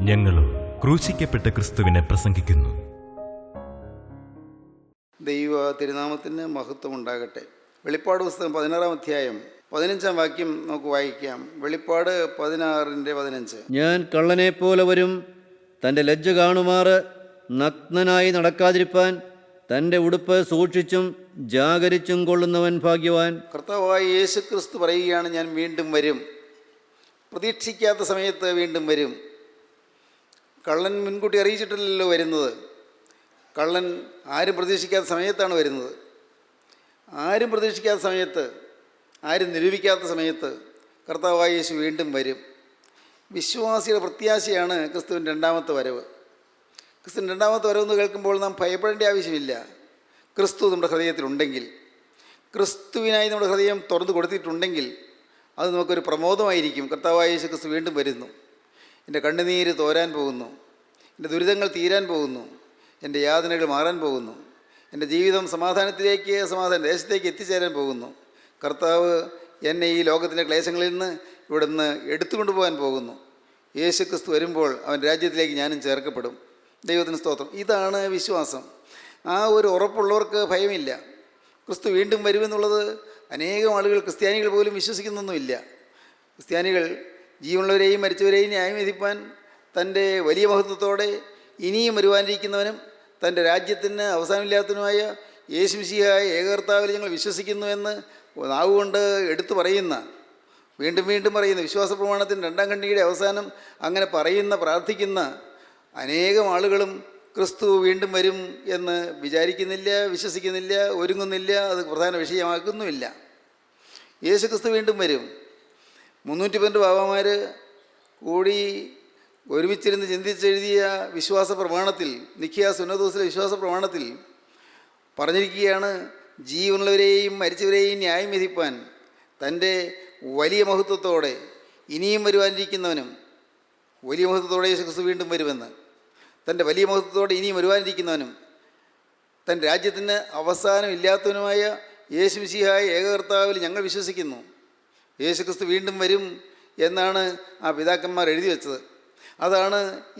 ഞങ്ങളോ ക്രൂശിക്കപ്പെട്ട ക്രിസ്തുവിനെ പ്രസംഗിക്കുന്നു. ദൈവ തിരുനാമത്തിന് മഹത്വം ഉണ്ടാകട്ടെ. വെളിപ്പാട് പുസ്തകം 16-ാം അധ്യായം 15-ാം വാക്യം നമുക്ക് വായിക്കാം. വെളിപ്പാട് 16:15. ഞാൻ കള്ളനെ പോലെ വരും, തൻ്റെ ലജ്ജ കാണുമാറ് നഗ്നനായി നടക്കാതിരിപ്പാൻ തൻ്റെ ഉടുപ്പ് സൂക്ഷിച്ചും ജാഗരിച്ചും കൊള്ളുന്നവൻ ഭാഗ്യവാൻ. കർത്താവായ യേശു ക്രിസ്തു പറയുകയാണ്, ഞാൻ വീണ്ടും വരും. പ്രതീക്ഷിക്കാത്ത സമയത്ത് വീണ്ടും വരും. കള്ളൻ മുൻകൂട്ടി അറിയിച്ചിട്ടില്ലല്ലോ വരുന്നത്. കള്ളൻ ആരും പ്രതീക്ഷിക്കാത്ത സമയത്താണ് വരുന്നത്. ആരും പ്രതീക്ഷിക്കാത്ത സമയത്ത്, ആരും നിരൂപിക്കാത്ത സമയത്ത് കർത്താവായ യേശു വീണ്ടും വരും. വിശ്വാസിയുടെ പ്രത്യാശയാണ് ക്രിസ്തുവിൻ്റെ രണ്ടാമത്തെ വരവ്. ക്രിസ്തുവിൻ്റെ രണ്ടാമത്തെ വരവെന്ന് കേൾക്കുമ്പോൾ നാം ഭയപ്പെടേണ്ട ആവശ്യമില്ല. ക്രിസ്തു നമ്മുടെ ഹൃദയത്തിലുണ്ടെങ്കിൽ, ക്രിസ്തുവിനായി നമ്മുടെ ഹൃദയം തുറന്നു കൊടുത്തിട്ടുണ്ടെങ്കിൽ അത് നമുക്കൊരു പ്രമോദമായിരിക്കും. കർത്താവായ യേശു ക്രിസ്തു വീണ്ടും വരുന്നു. എൻ്റെ കണ്ണുനീര് തോരാൻ പോകുന്നു, എൻ്റെ ദുരിതങ്ങൾ തീരാൻ പോകുന്നു, എൻ്റെ യാതനകൾ മാറാൻ പോകുന്നു, എൻ്റെ ജീവിതം സമാധാന ദേശത്തേക്ക് എത്തിച്ചേരാൻ പോകുന്നു. കർത്താവ് എന്നെ ഈ ലോകത്തിൻ്റെ ക്ലേശങ്ങളിൽ നിന്ന് ഇവിടുന്ന് എടുത്തുകൊണ്ടു പോകാൻ പോകുന്നു. യേശു ക്രിസ്തു വരുമ്പോൾ അവൻ രാജ്യത്തിലേക്ക് ഞാനും ചേർക്കപ്പെടും. ദൈവത്തിന് സ്തോത്രം. ഇതാണ് വിശ്വാസം. ആ ഒരു ഉറപ്പുള്ളവർക്ക് ഭയമില്ല. ക്രിസ്തു വീണ്ടും വരുമെന്നുള്ളത് അനേകം ആളുകൾ, ക്രിസ്ത്യാനികൾ പോലും വിശ്വസിക്കുന്നൊന്നുമില്ല. ക്രിസ്ത്യാനികൾ ജീവനുള്ളവരെയും മരിച്ചവരെയും ന്യായം വിധിപ്പാൻ തൻ്റെ വലിയ മഹത്വത്തോടെ ഇനിയും വരുവാനിരിക്കുന്നവനും തൻ്റെ രാജ്യത്തിന് അവസാനമില്ലാത്തതിനുമായ യേശു മിശിഹായ ഏകകർത്താവിൽ ഞങ്ങൾ വിശ്വസിക്കുന്നുവെന്ന് നാവുകൊണ്ട് എടുത്തു പറയുന്ന, വീണ്ടും വീണ്ടും പറയുന്ന, വിശ്വാസ പ്രമാണത്തിൻ്റെ 2-ാം ഖണ്ഡികയുടെ അവസാനം അങ്ങനെ പറയുന്ന, പ്രാർത്ഥിക്കുന്ന അനേകം ആളുകളും ക്രിസ്തു വീണ്ടും വരും എന്ന് വിചാരിക്കുന്നില്ല, വിശ്വസിക്കുന്നില്ല, ഒരുങ്ങുന്നില്ല. അത് പ്രധാന വിഷയമാക്കുന്നുമില്ല. യേശു ക്രിസ്തു വീണ്ടും വരും. 312 ബാബാമാർ കൂടി ഒരുമിച്ചിരുന്ന് ചിന്തിച്ചെഴുതിയ വിശ്വാസ പ്രമാണത്തിൽ, നിഖ്യ സുന്നതോസിലെ വിശ്വാസ പ്രമാണത്തിൽ പറഞ്ഞിരിക്കുകയാണ്, ജീവനുള്ളവരെയും മരിച്ചവരെയും ന്യായം വിധിപ്പാൻ തൻ്റെ വലിയ മഹത്വത്തോടെ ഇനിയും വരുവാനിരിക്കുന്നവനും, വലിയ മഹത്വത്തോടെ യേശു ക്രിസ്തു വീണ്ടും വരുമെന്ന്, തൻ്റെ വലിയ മഹത്വത്തോടെ ഇനിയും വരുവാനിരിക്കുന്നവനും തൻ്റെ രാജ്യത്തിന് അവസാനമില്ലാത്തവനുമായ യേശു മിശിഹായ ഏകകർത്താവിൽ ഞങ്ങൾ വിശ്വസിക്കുന്നു. യേശു ക്രിസ്തു വീണ്ടും വരും എന്നാണ് ആ പിതാക്കന്മാർ എഴുതി വെച്ചത്. അതാണ്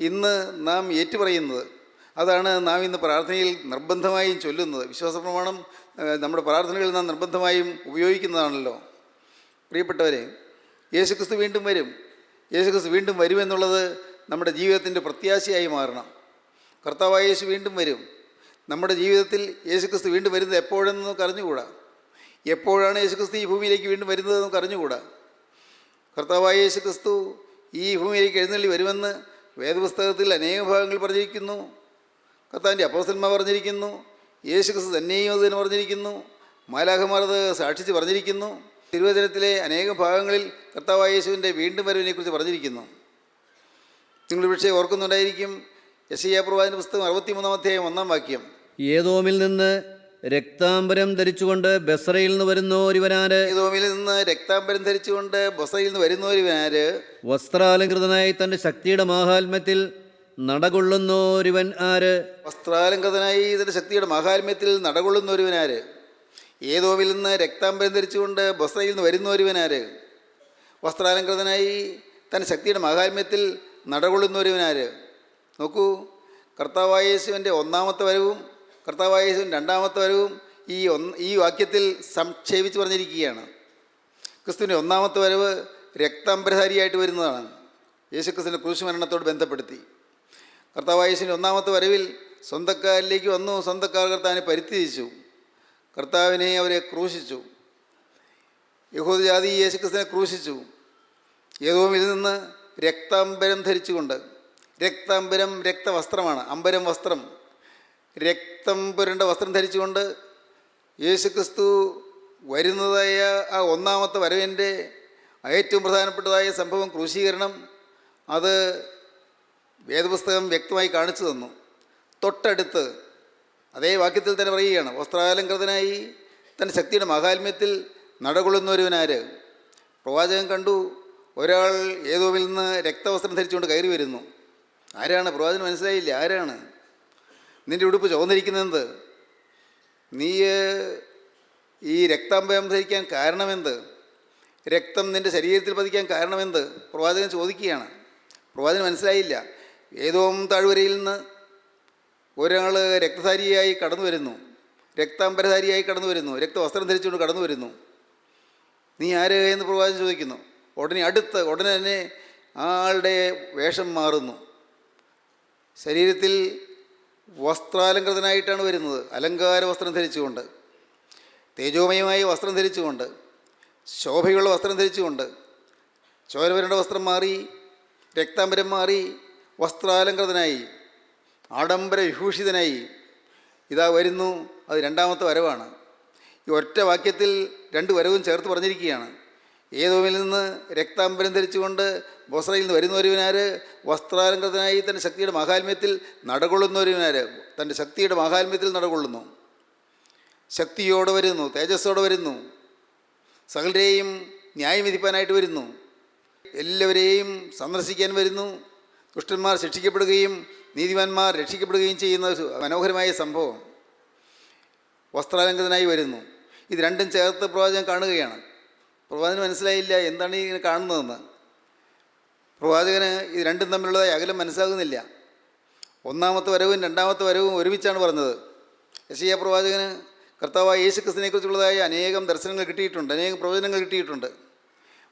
ഇന്ന് നാം ഏറ്റുപറയുന്നത്. അതാണ് നാം ഇന്ന് പ്രാർത്ഥനയിൽ നിർബന്ധമായും ചൊല്ലുന്നത്. വിശ്വാസ പ്രമാണം നമ്മുടെ പ്രാർത്ഥനകളിൽ നാം നിർബന്ധമായും ഉപയോഗിക്കുന്നതാണല്ലോ. പ്രിയപ്പെട്ടവരെ, യേശു ക്രിസ്തു വീണ്ടും വരും. യേശു ക്രിസ്തു വീണ്ടും വരുമെന്നുള്ളത് നമ്മുടെ ജീവിതത്തിൻ്റെ പ്രത്യാശയായി മാറണം. കർത്താവായ യേശു വീണ്ടും വരും. നമ്മുടെ ജീവിതത്തിൽ യേശു ക്രിസ്തു വീണ്ടും വരുന്നത് എപ്പോഴെന്ന് നമുക്ക് അറിഞ്ഞുകൂടാ. എപ്പോഴാണ് യേശു ക്രിസ്തു ഈ ഭൂമിയിലേക്ക് വീണ്ടും വരുന്നത് നമുക്ക് അറിഞ്ഞുകൂടാ. കർത്താവായ യേശു ക്രിസ്തു ഈ ഭൂമിയിലേക്ക് എഴുന്നള്ളി വരുമെന്ന് വേദപുസ്തകത്തിൽ അനേക ഭാഗങ്ങൾ പറഞ്ഞിരിക്കുന്നു. കർത്താവിൻ്റെ അപ്പോസ്തലന്മാർ പറഞ്ഞിരിക്കുന്നു. യേശു ക്രിസ്തു തന്നെയും അത് തന്നെ പറഞ്ഞിരിക്കുന്നു. മാലാഖമാർ അത് സാക്ഷിച്ച് പറഞ്ഞിരിക്കുന്നു. തിരുവചനത്തിലെ അനേക ഭാഗങ്ങളിൽ കർത്താവായ യേശുവിൻ്റെ വീണ്ടും വരവിനെക്കുറിച്ച് പറഞ്ഞിരിക്കുന്നു. നിങ്ങൾ പക്ഷേ ഓർക്കുന്നുണ്ടായിരിക്കും, യെശയ്യാ പ്രവാചകന്റെ പുസ്തകം 63-ാം അധ്യായം 1-ാം വാക്യം. ഏദോമിൽ നിന്ന് രക്താംബരം ധരിച്ചുകൊണ്ട് ബസ്രയിൽ നിന്ന് വരുന്നോരിവനാര്, ഏദോമിൽ നിന്ന് രക്താംബരം ധരിച്ചുകൊണ്ട് ബൊസ്രയിൽ നിന്ന് വരുന്നോരിവനാര്, വസ്ത്രാലങ്കൃതനായി തൻ്റെ ശക്തിയുടെ മാഹാത്മ്യത്തിൽ നടകൊള്ളുന്നോരിവൻ ആര്, വസ്ത്രാലങ്കൃതനായി തൻ്റെ ശക്തിയുടെ മാഹാത്മ്യത്തിൽ നടകൊള്ളുന്നൊരുവനാര്. ഏദോമിൽ നിന്ന് രക്താംബരം ധരിച്ചുകൊണ്ട് ബൊസ്രയിൽ നിന്ന് വരുന്നൊരുവനാര്, വസ്ത്രാലങ്കൃതനായി തൻ്റെ ശക്തിയുടെ മാഹാത്മ്യത്തിൽ നടകൊള്ളുന്നൊരുവനാര്. നോക്കൂ, കർത്താവായ യേശുവിൻ്റെ ഒന്നാമത്തെ വരവും കർത്താവായ യേശുവിൻ്റെ രണ്ടാമത്തെ വരവും ഈ വാക്യത്തിൽ സംക്ഷേപിച്ച് പറഞ്ഞിരിക്കുകയാണ്. ക്രിസ്തുവിൻ്റെ ഒന്നാമത്തെ വരവ് രക്താംബരധാരിയായിട്ട് വരുന്നതാണ്. യേശു ക്രിസ്തുവിൻ്റെ ക്രൂശുമരണത്തോട് ബന്ധപ്പെടുത്തി. കർത്താവായ യേശുവിൻ്റെ ഒന്നാമത്തെ വരവിൽ സ്വന്തക്കാരിലേക്ക് വന്നു. സ്വന്തക്കാർ കർത്താവിനെ പരിത്യജിച്ചു. കർത്താവിനെ അവരെ ക്രൂശിച്ചു. യഹൂദജാതി യേശു ക്രിസ്തുവിനെ ക്രൂശിച്ചു. ഏദോമിൽ നിന്ന് രക്താംബരം ധരിച്ചുകൊണ്ട്, രക്താംബരം രക്തവസ്ത്രമാണ്, അമ്പരം വസ്ത്രം, രക്തം പുരണ്ട വസ്ത്രം ധരിച്ചുകൊണ്ട് യേശു ക്രിസ്തു വരുന്നതായ ആ ഒന്നാമത്തെ വരവിൻ്റെ ഏറ്റവും പ്രധാനപ്പെട്ടതായ സംഭവം ക്രൂശീകരണം. അത് വേദപുസ്തകം വ്യക്തമായി കാണിച്ചു തന്നു. തൊട്ടടുത്ത് അതേ വാക്യത്തിൽ തന്നെ പറയുകയാണ്, വസ്ത്രാലങ്കൃതനായി തൻ്റെ ശക്തിയുടെ മഹാത്മ്യത്തിൽ നടകൊള്ളുന്നൊരുവനാര്. പ്രവാചകൻ കണ്ടു, ഒരാൾ ഏതോമിൽ നിന്ന് രക്തവസ്ത്രം ധരിച്ചുകൊണ്ട് കയറി വരുന്നു. ആരാണ്? പ്രവാചകന് മനസ്സിലായില്ല. ആരാണ്? നിൻ്റെ ഉടുപ്പ് ചുവന്നിരിക്കുന്നത്? നീ ഈ രക്താംബരം ധരിക്കാൻ കാരണമെന്ത്? രക്തം നിൻ്റെ ശരീരത്തിൽ പതിക്കാൻ കാരണമെന്ത്? പ്രവാചകൻ ചോദിക്കുകയാണ്. പ്രവാചകന് മനസ്സിലായില്ല. ഏതോം താഴ്വരയിൽ നിന്ന് ഒരാൾ രക്തധാരിയായി കടന്നു വരുന്നു, രക്താംബരധാരിയായി കടന്നു വരുന്നു, രക്തവസ്ത്രം ധരിച്ചുകൊണ്ട് കടന്നു വരുന്നു. നീ ആര് എന്ന് പ്രവാചകൻ ചോദിക്കുന്നു. ഉടനെ തന്നെ ആളുടെ വേഷം മാറുന്നു. ശരീരത്തിൽ വസ്ത്രാലങ്കൃതനായിട്ടാണ് വരുന്നത്, അലങ്കാര വസ്ത്രം ധരിച്ചുകൊണ്ട്, തേജോമയമായ വസ്ത്രം ധരിച്ചുകൊണ്ട്, ശോഭയുള്ള വസ്ത്രം ധരിച്ചുകൊണ്ട്. ചോരവരേണ്ട വസ്ത്രം മാറി, രക്താംബരം മാറി, വസ്ത്രാലങ്കൃതനായി, ആഡംബര വിഭൂഷിതനായി ഇതാ വരുന്നു. അത് രണ്ടാമത്തെ വരവാണ്. ഈ ഒറ്റ വാക്യത്തിൽ രണ്ട് വരവും ചേർത്ത് പറഞ്ഞിരിക്കുകയാണ്. ഏതോമിൽ നിന്ന് രക്താംബരം ധരിച്ചുകൊണ്ട് ബൊസ്രയിൽ നിന്ന് വരുന്നവരുവിനാര്, വസ്ത്രാലങ്കൃതനായി തൻ്റെ ശക്തിയുടെ മാഹാത്മ്യത്തിൽ നടകൊള്ളുന്നവരുവിനാര്, തൻ്റെ ശക്തിയുടെ മാഹാത്മ്യത്തിൽ നടകൊള്ളുന്നു, ശക്തിയോടെ വരുന്നു, തേജസ്സോടെ വരുന്നു, സകലരെയും ന്യായം വിധിപ്പാനായിട്ട് വരുന്നു, എല്ലാവരെയും സന്ദർശിക്കാൻ വരുന്നു. ദുഷ്ടന്മാർ ശിക്ഷിക്കപ്പെടുകയും നീതിമാന്മാർ രക്ഷിക്കപ്പെടുകയും ചെയ്യുന്ന മനോഹരമായ സംഭവം. വസ്ത്രാലങ്കൃതനായി വരുന്നു. ഇത് രണ്ടും ചേർത്ത് പ്രവാചകൻ കാണുകയാണ്. പ്രവാചകന് മനസ്സിലായില്ല എന്താണ് ഇങ്ങനെ കാണുന്നതെന്ന്. പ്രവാചകന് ഇത് രണ്ടും തമ്മിലുള്ളതായി അകലം മനസ്സിലാകുന്നില്ല. ഒന്നാമത്തെ വരവും രണ്ടാമത്തെ വരവും ഒരുമിച്ചാണ് പറഞ്ഞത്. യെശയ്യാ പ്രവാചകന് കർത്താവായ യേശു ക്രിസ്തുവിനെക്കുറിച്ചുള്ളതായ അനേകം ദർശനങ്ങൾ കിട്ടിയിട്ടുണ്ട്, അനേകം പ്രവചനങ്ങൾ കിട്ടിയിട്ടുണ്ട്.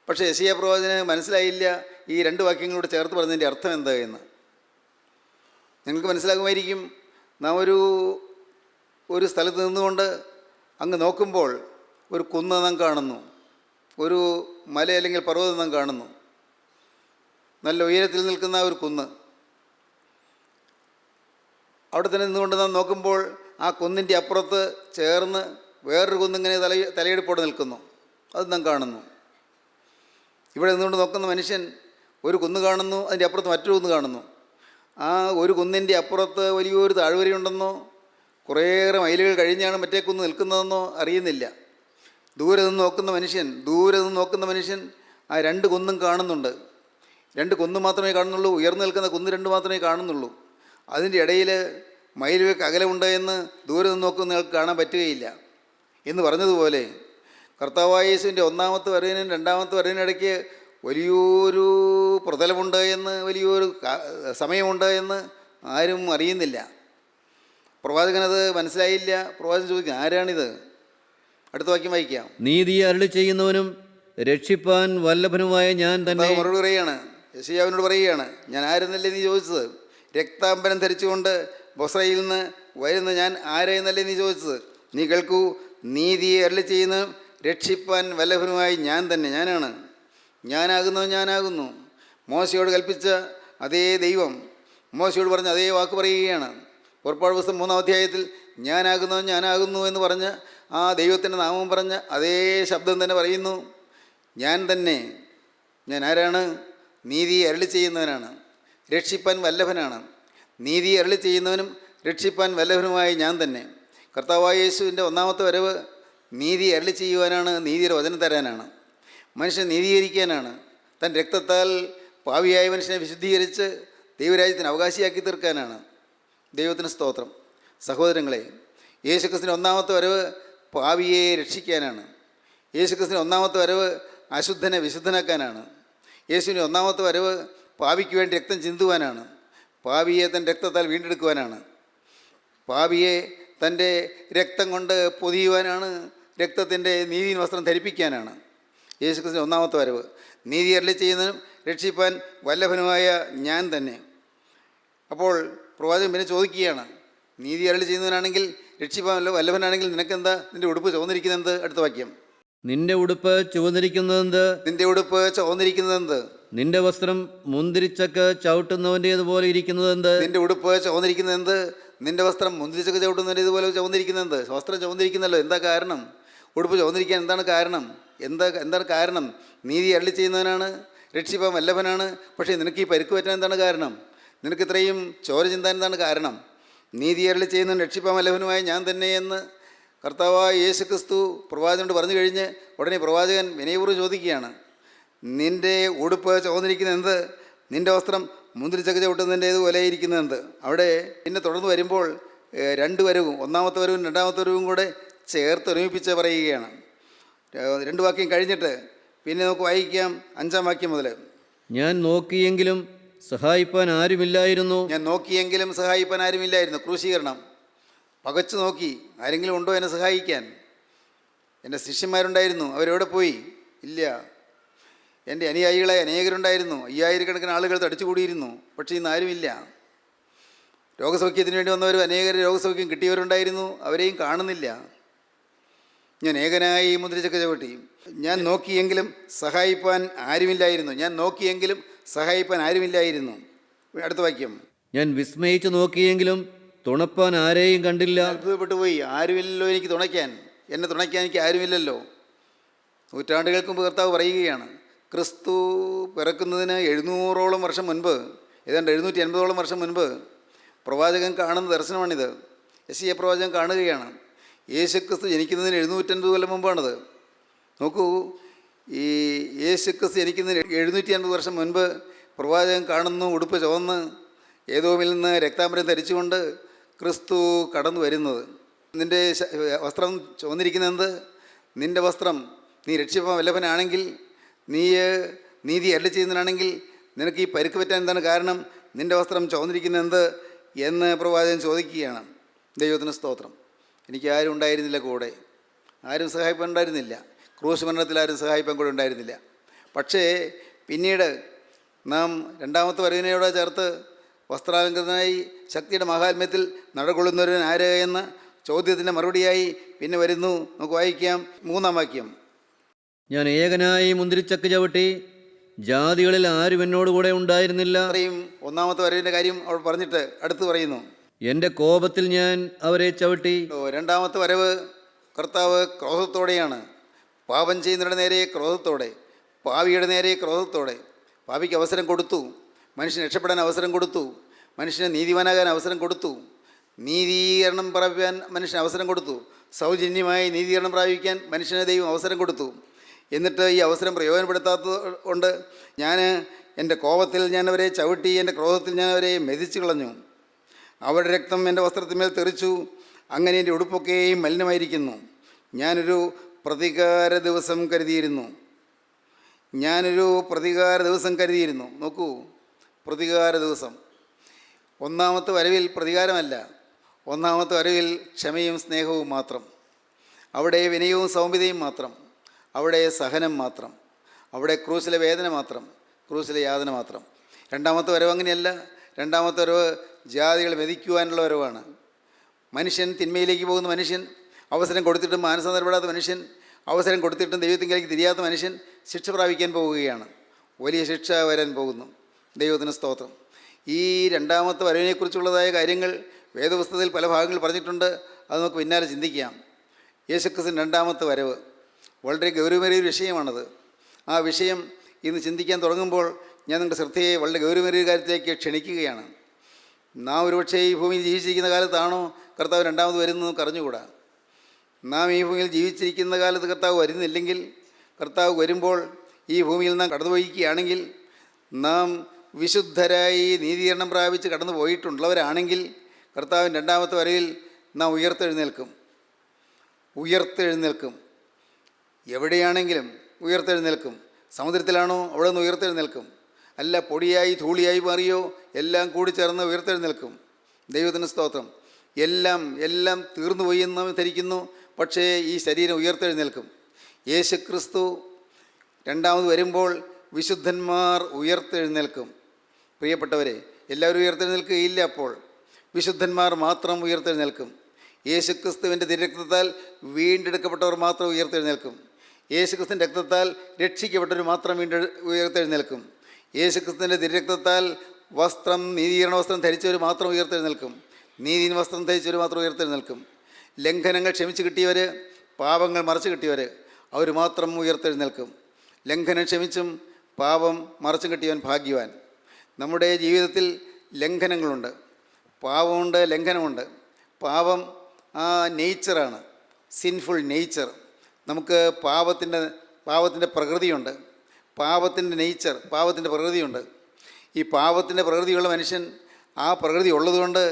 പക്ഷേ യെശയ്യാ പ്രവാചകന് മനസ്സിലായില്ല ഈ രണ്ട് വാക്യങ്ങളോട് ചേർത്ത് പറഞ്ഞതിൻ്റെ അർത്ഥം എന്താ എന്ന്. നിങ്ങൾക്ക് മനസ്സിലാകുമായിരിക്കും. നാം ഒരു സ്ഥലത്ത് നിന്നുകൊണ്ട് അങ്ങ് നോക്കുമ്പോൾ ഒരു കുന്ന് നാം കാണുന്നു, ഒരു മല അല്ലെങ്കിൽ പർവ്വതം നാം കാണുന്നു, നല്ല ഉയരത്തിൽ നിൽക്കുന്ന ഒരു കുന്ന്. അവിടെ തന്നെ നിന്നുകൊണ്ട് നാം നോക്കുമ്പോൾ ആ കുന്നിൻ്റെ അപ്പുറത്ത് ചേർന്ന് വേറൊരു കുന്നിങ്ങനെ തലയെടുപ്പോടെ നിൽക്കുന്നു, അത് നാം കാണുന്നു. ഇവിടെ നിന്നുകൊണ്ട് നോക്കുന്ന മനുഷ്യൻ ഒരു കുന്ന് കാണുന്നു, അതിൻ്റെ അപ്പുറത്ത് മറ്റൊരു കുന്ന് കാണുന്നു. ആ ഒരു കുന്നിൻ്റെ അപ്പുറത്ത് വലിയൊരു താഴ്വരയുണ്ടെന്നോ കുറേയേറെ മൈലുകൾ കഴിഞ്ഞാണ് മറ്റേ കുന്ന് നിൽക്കുന്നതെന്നോ അറിയുന്നില്ല. ദൂരെ നിന്ന് നോക്കുന്ന മനുഷ്യൻ ആ രണ്ട് കുന്നും കാണുന്നുണ്ട്. രണ്ട് കുന്ന് മാത്രമേ കാണുന്നുള്ളൂ, ഉയർന്നു നിൽക്കുന്ന കുന്ന് രണ്ട് മാത്രമേ കാണുന്നുള്ളൂ. അതിൻ്റെ ഇടയിൽ മൈലുകൾക്ക് അകലമുണ്ട് എന്ന് ദൂരെ നിന്ന് നോക്കുന്നയാൾക്ക് കാണാൻ പറ്റുകയില്ല. എന്ന് പറഞ്ഞതുപോലെ കർത്താവായ യേശുവിൻ്റെ ഒന്നാമത്തെ വരവിനും രണ്ടാമത്തെ വരവിനിടയ്ക്ക് വലിയൊരു പ്രതലമുണ്ട് എന്ന്, വലിയൊരു സമയമുണ്ട് എന്ന് ആരും അറിയുന്നില്ല. പ്രവാചകനത് മനസ്സിലായില്ല. പ്രവാചകൻ ചോദിക്കും, ആരാണിത്? അടുത്ത വാക്യം വായിക്കാം. നീതിയെ അരുളി ചെയ്യുന്നവനും രക്ഷിപ്പാൻ വല്ലഭനുമായ ഞാൻ തന്നെ. മറുപടി പറയുകയാണ്, യെശയ്യാവിനോട് പറയുകയാണ്, ഞാൻ ആരെന്നല്ലേ നീ ചോദിച്ചത്? രക്താംബരം ധരിച്ചുകൊണ്ട് ബൊസ്രയിൽ നിന്ന് വരുന്ന ഞാൻ ആരെന്നല്ലേ നീ ചോദിച്ചത്? നീ കേൾക്കൂ, നീതിയെ അരുളി ചെയ്യുന്ന രക്ഷിപ്പാൻ വല്ലഭനുമായി ഞാൻ തന്നെ, ഞാനാകുന്നു. മോശയോട് കൽപ്പിച്ച അതേ ദൈവം മോശയോട് പറഞ്ഞ അതേ വാക്ക് പറയുകയാണ്. പുറപ്പാട് പുസ്തകം 3-ാം അധ്യായത്തിൽ ഞാനാകുന്നു എന്ന് പറഞ്ഞ് ആ ദൈവത്തിൻ്റെ നാമം പറഞ്ഞ് അതേ ശബ്ദം തന്നെ പറയുന്നു, ഞാൻ തന്നെ. ഞാൻ ആരാണ്? നീതിയെ അരുളി ചെയ്യുന്നവനാണ്, രക്ഷിപ്പാൻ വല്ലഭനാണ്. നീതിയെ അരുളി ചെയ്യുന്നവനും രക്ഷിപ്പാൻ വല്ലഭനുമായി ഞാൻ തന്നെ. കർത്താവായ യേശുവിൻ്റെ ഒന്നാമത്തെ വരവ് നീതി അരുളി ചെയ്യുവാനാണ്, നീതിയുടെ വചനം തരാനാണ്, മനുഷ്യനെ നീതീകരിക്കാനാണ്, തൻ്റെ രക്തത്താൽ പാപിയായ മനുഷ്യനെ വിശുദ്ധീകരിച്ച് ദൈവരാജ്യത്തിന് അവകാശിയാക്കി തീർക്കാനാണ്. ദൈവത്തിന് സ്തോത്രം. സഹോദരങ്ങളെ, യേശുക്രിസ്തുവിൻ്റെ ഒന്നാമത്തെ വരവ് പാപിയെ രക്ഷിക്കാനാണ്. യേശുക്രിസ്തുവിൻ്റെ ഒന്നാമത്തെ വരവ് അശുദ്ധനെ വിശുദ്ധനാക്കാനാണ്. യേശുവിൻ്റെ ഒന്നാമത്തെ വരവ് പാപിക്ക് വേണ്ടി രക്തം ചിന്തുവാനാണ്, പാപിയെ തൻ്റെ രക്തത്താൽ വീണ്ടെടുക്കുവാനാണ്, പാപിയെ തൻ്റെ രക്തം കൊണ്ട് പൊതിയുവാനാണ്, രക്തത്തിൻ്റെ നീതിൻ വസ്ത്രം ധരിപ്പിക്കാനാണ്. യേശുക്രിസ്തുവിൻ്റെ ഒന്നാമത്തെ വരവ്. നീതി അരുളി ചെയ്യുന്നതിനും രക്ഷിപ്പാൻ വല്ലഭനുമായ ഞാൻ തന്നെ. അപ്പോൾ പ്രവാചകൻ പിന്നെ ചോദിക്കുകയാണ്, നീതി അരുളി ചെയ്യുന്നവനാണെങ്കിൽ രക്ഷിപ്പാൻ വല്ലഭനാണെങ്കിൽ നിനക്കെന്താ നിൻ്റെ ഉടുപ്പ് ചുവന്നിരിക്കുന്നതെന്ത്? അടുത്ത വാക്യം. നിന്റെ ഉടുപ്പ് ചുവന്നിരിക്കുന്നതെന്ത്? നിന്റെ വസ്ത്രം മുന്തിരിച്ചക്ക് ചവിട്ടുന്നവൻ്റേതുപോലെ ഇരിക്കുന്നതെന്ത്? നിന്റെ ഉടുപ്പ് ചുവന്നിരിക്കുന്നതെന്ത്? നിന്റെ വസ്ത്രം മുന്തിരിച്ചക്ക് ചവിട്ടുന്നതിൻ്റേതുപോലെ ചുവന്നിരിക്കുന്നതെന്ത്? വസ്ത്രം ചുവന്നിരിക്കുന്നല്ലോ, എന്താ കാരണം? ഉടുപ്പ് ചുവന്നിരിക്കാൻ എന്താണ് കാരണം? എന്താണ് കാരണം? നീതി അരുളി ചെയ്യുന്നവനാണ്, രക്ഷിപ്പാൻ വല്ലഭനാണ്. പക്ഷേ നിനക്ക് ഈ പരിക്ക് പറ്റാൻ എന്താണ് കാരണം? നിനക്ക് ഇത്രയും ചോര ചിന്താൻ എന്താണ് കാരണം? നീതി അരുളി ചെയ്യുന്നവൻ രക്ഷിപ്പാൻ വല്ലഭനുമായ ഞാൻ തന്നെ എന്ന് കർത്താവായ യേശു ക്രിസ്തു പ്രവാചകനോട് പറഞ്ഞു കഴിഞ്ഞ് ഉടനെ പ്രവാചകൻ വിനയപൂർവ്വം ചോദിക്കുകയാണ്, നിൻ്റെ ഉടുപ്പ് ചുവന്നിരിക്കുന്നത് എന്ത്? നിൻ്റെ വസ്ത്രം മുന്തിരിച്ചക്ക് ചവിട്ടുന്നതിൻ്റേതുപോലെ ഇരിക്കുന്നത് എന്ത്? അവിടെ പിന്നെ തുടർന്ന് വരുമ്പോൾ രണ്ട് വരവും, ഒന്നാമത്തെ വരവും രണ്ടാമത്തെ വരവും കൂടെ ചേർത്ത് ഒരുമിപ്പിച്ച് പറയുകയാണ്. രണ്ട് വാക്യം കഴിഞ്ഞിട്ട് പിന്നെ നമുക്ക് വായിക്കാം 5-ാം വാക്യം മുതൽ. ഞാൻ നോക്കിയെങ്കിലും സഹായിപ്പാൻ ആരുമില്ലായിരുന്നു. ഞാൻ നോക്കിയെങ്കിലും സഹായിപ്പാൻ ആരുമില്ലായിരുന്നു. ക്രൂശീകരണം പകച്ചു നോക്കി, ആരെങ്കിലും ഉണ്ടോ എന്നെ സഹായിക്കാൻ? എൻ്റെ ശിഷ്യന്മാരുണ്ടായിരുന്നു, അവരെവിടെ പോയി? ഇല്ല. എൻ്റെ അനുയായികളെ അനേകരുണ്ടായിരുന്നു, 5000 ആളുകൾ തടിച്ചുകൂടിയിരുന്നു, പക്ഷേ ഇന്ന് ആരുമില്ല. രോഗസൗഖ്യത്തിന് വേണ്ടി വന്നവർ അനേകർ രോഗസൗഖ്യം കിട്ടിയവരുണ്ടായിരുന്നു, അവരെയും കാണുന്നില്ല. ഞാൻ ഏകനായി മുദ്രിച്ചക്ക ചവിട്ടി. ഞാൻ നോക്കിയെങ്കിലും സഹായിപ്പാൻ ആരുമില്ലായിരുന്നു. ഞാൻ നോക്കിയെങ്കിലും സഹായിപ്പാൻ ആരുമില്ലായിരുന്നു. അടുത്ത വാക്യം. ഞാൻ വിസ്മയിച്ചു നോക്കിയെങ്കിലും തുണപ്പാൻ ആരെയും കണ്ടില്ല. അത്ഭുതപ്പെട്ടു പോയി. ആരുമില്ലല്ലോ എനിക്ക് തുണയ്ക്കാൻ, എന്നെ തുണയ്ക്കാൻ എനിക്ക് ആരുമില്ലല്ലോ. നൂറ്റാണ്ടുകൾക്ക് മുമ്പ് കർത്താവ് പറയുകയാണ്, ക്രിസ്തു പിറക്കുന്നതിന് 700ഓളം വർഷം മുൻപ്, ഏതാണ്ട് 750ഓളം വർഷം മുൻപ് പ്രവാചകൻ കാണുന്ന ദർശനമാണിത്. യെശയ്യാ പ്രവാചകൻ കാണുകയാണ്. യേശുക്രിസ്തു ജനിക്കുന്നതിന് 750 കൊല്ലം മുമ്പാണത്. നോക്കൂ, ഈ യേശുക്രിസ്തു ജനിക്കുന്നതിന് 750 വർഷം മുൻപ് പ്രവാചകൻ കാണുന്നു, ഉടുപ്പ് ചുവന്ന് ഏതോമിൽ നിന്ന് രക്താംബരം ധരിച്ചുകൊണ്ട് ക്രിസ്തു കടന്നു വരുന്നത്. നിൻ്റെ വസ്ത്രം ചുവന്നിരിക്കുന്നത്, നിൻ്റെ വസ്ത്രം നീ രക്ഷിപ്പാൻ വല്ലഭനാണെങ്കിൽ, നീ നീതി അരുളി ചെയ്യുന്നതിനാണെങ്കിൽ നിനക്ക് ഈ പരിക്ക് പറ്റാൻ എന്താണ് കാരണം? നിൻ്റെ വസ്ത്രം ചുവന്നിരിക്കുന്നത് എന്ത് എന്ന് പ്രവാചകൻ ചോദിക്കുകയാണ്. ദൈവത്തിന് സ്തോത്രം. എനിക്ക് ആരും ഉണ്ടായിരുന്നില്ല കൂടെ, ആരും സഹായിപ്പാൻ ഉണ്ടായിരുന്നില്ല. ക്രൂശ് മരണത്തിൽ ആരും സഹായിപ്പാൻ കൂടെ ഉണ്ടായിരുന്നില്ല. പക്ഷേ പിന്നീട് നാം രണ്ടാമത്തെ വരവിനോട് ചേർത്ത് വസ്ത്രാലങ്കൃതനായി ശക്തിയുടെ മഹാത്മ്യത്തിൽ നടകൊള്ളുന്നവരൻ ആര് എന്ന ചോദ്യത്തിൻ്റെ മറുപടിയായി പിന്നെ വരുന്നു. നമുക്ക് വായിക്കാം 3-ാം വാക്യം. ഞാൻ ഏകനായി മുന്തിരിച്ചക്ക് ചവിട്ടി, ജാതികളിൽ ആരും എന്നോടുകൂടെ ഉണ്ടായിരുന്നില്ല. അത്രയും ഒന്നാമത്തെ വരവിൻ്റെ കാര്യം അവൾ പറഞ്ഞിട്ട് അടുത്ത് പറയുന്നു, എൻ്റെ കോപത്തിൽ ഞാൻ അവരെ ചവിട്ടി. രണ്ടാമത്തെ വരവ് കർത്താവ് ക്രോധത്തോടെയാണ്. പാപം ചെയ്യുന്നവരുടെ നേരെ ക്രോധത്തോടെ, പാവിയുടെ നേരെ ക്രോധത്തോടെ. പാപിക്ക് അവസരം കൊടുത്തു, മനുഷ്യന് രക്ഷപ്പെടാൻ അവസരം കൊടുത്തു, മനുഷ്യന് നീതിമാനാകാൻ അവസരം കൊടുത്തു, നീതീകരണം പ്രാപിക്കാൻ മനുഷ്യന് അവസരം കൊടുത്തു, സൗജന്യമായി നീതീകരണം പ്രാപിക്കാൻ മനുഷ്യന് ദൈവം അവസരം കൊടുത്തു. എന്നിട്ട് ഈ അവസരം പ്രയോജനപ്പെടുത്താത്തത് കൊണ്ട് ഞാൻ എൻ്റെ കോപത്തിൽ ഞാൻ അവരെ ചവിട്ടി, എൻ്റെ ക്രോധത്തിൽ ഞാൻ അവരെ മെതിച്ചു കളഞ്ഞു. അവരുടെ രക്തം എൻ്റെ വസ്ത്രത്തിന്മേൽ തെറിച്ചു, അങ്ങനെ എൻ്റെ ഉടുപ്പൊക്കെയും മലിനമായിരിക്കുന്നു. ഞാനൊരു പ്രതികാര ദിവസം കരുതിയിരുന്നു. നോക്കൂ, പ്രതികാര ദിവസം. ഒന്നാമത്തെ വരവിൽ പ്രതികാരമല്ല, ഒന്നാമത്തെ വരവിൽ ക്ഷമയും സ്നേഹവും മാത്രം. അവിടെ വിനയവും സൗമ്യതയും മാത്രം, അവിടെ സഹനം മാത്രം, അവിടെ ക്രൂശിലെ വേദന മാത്രം, ക്രൂശിലെ യാതന മാത്രം. രണ്ടാമത്തെ വരവ് അങ്ങനെയല്ല. രണ്ടാമത്തെ വരവ് ജാതികൾ മെതിക്കുവാനുള്ള വരവാണ്. മനുഷ്യൻ തിന്മയിലേക്ക് പോകുന്ന മനുഷ്യൻ, അവസരം കൊടുത്തിട്ടും മാനസാന്തരപ്പെടാത്ത മനുഷ്യൻ, അവസരം കൊടുത്തിട്ടും ദൈവത്തിലേക്ക് തിരിയാത്ത മനുഷ്യൻ ശിക്ഷ പ്രാപിക്കാൻ പോവുകയാണ്. വലിയ ശിക്ഷ വരാൻ പോകുന്നു. ദൈവത്തിന് സ്തോത്രം. ഈ രണ്ടാമത്തെ വരവിനെക്കുറിച്ചുള്ളതായ കാര്യങ്ങൾ വേദപുസ്തകത്തിൽ പല ഭാഗങ്ങൾ പറഞ്ഞിട്ടുണ്ട്. അത് നമുക്ക് പിന്നാലെ ചിന്തിക്കാം. യേശുക്രിസ്തുവിൻ്റെ രണ്ടാമത്തെ വരവ് വളരെ ഗൗരവമേറിയൊരു വിഷയമാണത്. ആ വിഷയം ഇന്ന് ചിന്തിക്കാൻ തുടങ്ങുമ്പോൾ ഞാൻ നിങ്ങളുടെ ശ്രദ്ധയെ വളരെ ഗൗരവമേറിയ കാര്യത്തിലേക്ക് ക്ഷണിക്കുകയാണ്. നാം ഒരുപക്ഷേ ഈ ഭൂമിയിൽ ജീവിച്ചിരിക്കുന്ന കാലത്താണോ കർത്താവ് രണ്ടാമത് വരുന്നത് നമുക്ക് അറിഞ്ഞുകൂടാ. നാം ഈ ഭൂമിയിൽ ജീവിച്ചിരിക്കുന്ന കാലത്ത് കർത്താവ് വരുന്നില്ലെങ്കിൽ, കർത്താവ് വരുമ്പോൾ ഈ ഭൂമിയിൽ നാം കടന്നുപോയിരിക്കുകയാണെങ്കിൽ, നാം വിശുദ്ധരായി നീതീകരണം പ്രാപിച്ച് കടന്നു പോയിട്ടുള്ളവരാണെങ്കിൽ, കർത്താവിൻ്റെ രണ്ടാമത്തെ വരവിൽ നാം ഉയർത്തെഴുന്നേൽക്കും. എവിടെയാണെങ്കിലും ഉയർത്തെഴുന്നേൽക്കും. സമുദ്രത്തിലാണോ അവിടെ നിന്ന് ഉയർത്തെഴുന്നേൽക്കും. അല്ല പൊടിയായി ധൂളിയായി മാറിയോ എല്ലാം കൂടി ചേർന്ന് ഉയർത്തെഴുന്നേൽക്കും. ദൈവത്തിന് സ്തോത്രം. എല്ലാം തീർന്നുപോയി എന്ന് ധരിക്കുന്നു, പക്ഷേ ഈ ശരീരം ഉയർത്തെഴുന്നേൽക്കും. യേശുക്രിസ്തു രണ്ടാമത് വരുമ്പോൾ വിശുദ്ധന്മാർ ഉയർത്തെഴുന്നേൽക്കും. പ്രിയപ്പെട്ടവരെ, എല്ലാവരും ഉയർത്തെഴുന്നേൽക്കുകയില്ല. അപ്പോൾ വിശുദ്ധന്മാർ മാത്രം ഉയർത്തെഴുന്നേൽക്കും. യേശുക്രിസ്തുവിൻ്റെ തിരക്തത്താൽ വീണ്ടെടുക്കപ്പെട്ടവർ മാത്രം ഉയർത്തെഴുന്നേൽക്കും. യേശുക്രിസ്തുവിൻ്റെ രക്തത്താൽ രക്ഷിക്കപ്പെട്ടവർ മാത്രം ഉയർത്തെഴുന്നേൽക്കും. യേശുക്രിസ്തുവിൻ്റെ തിരക്തത്താൽ നീതീകരണ വസ്ത്രം ധരിച്ചവർ മാത്രം ഉയർത്തെഴുന്നേൽക്കും. നീതിൻ വസ്ത്രം ധരിച്ചവർ മാത്രം ഉയർത്തെഴുന്നേൽക്കും. ലംഘനങ്ങൾ ക്ഷമിച്ച് കിട്ടിയവർ, പാപങ്ങൾ മറച്ചു കിട്ടിയവർ, അവർ മാത്രം ഉയർത്തെഴുന്നേൽക്കും. ലംഘനം ക്ഷമിച്ചും പാപം മറച്ചും കിട്ടിയവൻ ഭാഗ്യവാൻ. നമ്മുടെ ജീവിതത്തിൽ ലംഘനങ്ങളുണ്ട്, പാപമുണ്ട്, ലംഘനമുണ്ട്. പാപം ആ നേച്ചറാണ്, സിൻഫുൾ നേച്ചർ. നമുക്ക് പാപത്തിൻ്റെ പ്രകൃതിയുണ്ട്, പാപത്തിൻ്റെ പ്രകൃതിയുണ്ട്. ഈ പാപത്തിൻ്റെ പ്രകൃതിയുള്ള മനുഷ്യൻ, ആ പ്രകൃതി ഉള്ളതുകൊണ്ട്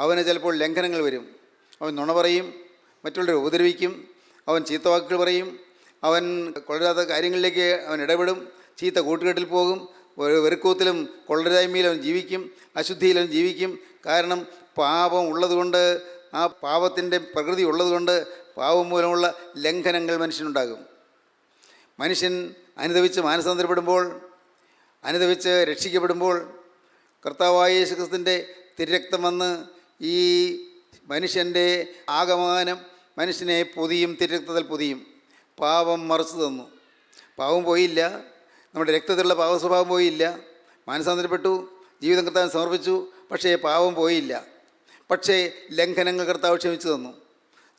അവന് ചിലപ്പോൾ ലംഘനങ്ങൾ വരും. അവൻ നുണ പറയും, മറ്റുള്ളവരെ ഉപദ്രവിക്കും, അവൻ ചീത്തവാക്കുകൾ പറയും, അവൻ കൊള്ളരാത്ത കാര്യങ്ങളിലേക്ക് അവൻ ഇടപെടും, ചീത്ത കൂട്ടുകെട്ടിൽ പോകും, വെറുക്കൂത്തിലും കൊള്ളരായ്മയിലും ജീവിക്കും, അശുദ്ധിയിലും ജീവിക്കും. കാരണം പാപം ഉള്ളതുകൊണ്ട്, ആ പാപത്തിൻ്റെ പ്രകൃതി ഉള്ളതുകൊണ്ട് പാപം മൂലമുള്ള ലംഘനങ്ങൾ മനുഷ്യനുണ്ടാകും. മനുഷ്യൻ അനുദവിച്ച് മാനസാന്തരപ്പെടുമ്പോൾ, അനുദവിച്ച് രക്ഷിക്കപ്പെടുമ്പോൾ കർത്താവായ യേശുക്രിസ്തുവിൻ്റെ തിരുരക്തം വന്ന് ഈ മനുഷ്യൻ്റെ ആകമാനം മനുഷ്യനെ പൊതിയും, തിരുരക്തത്തിൽ പൊതിയും. പാപം മറച്ചു തന്നു. പാവം പോയില്ല, നമ്മുടെ രക്തത്തിലുള്ള പാവ സ്വഭാവം പോയില്ല. മാനസാന്തരപ്പെട്ടു, ജീവിതം കർത്താവിന് സമർപ്പിച്ചു, പക്ഷേ പാവം പോയില്ല. പക്ഷേ ലംഘനങ്ങൾ കർത്താവ് ക്ഷമിച്ചു തന്നു.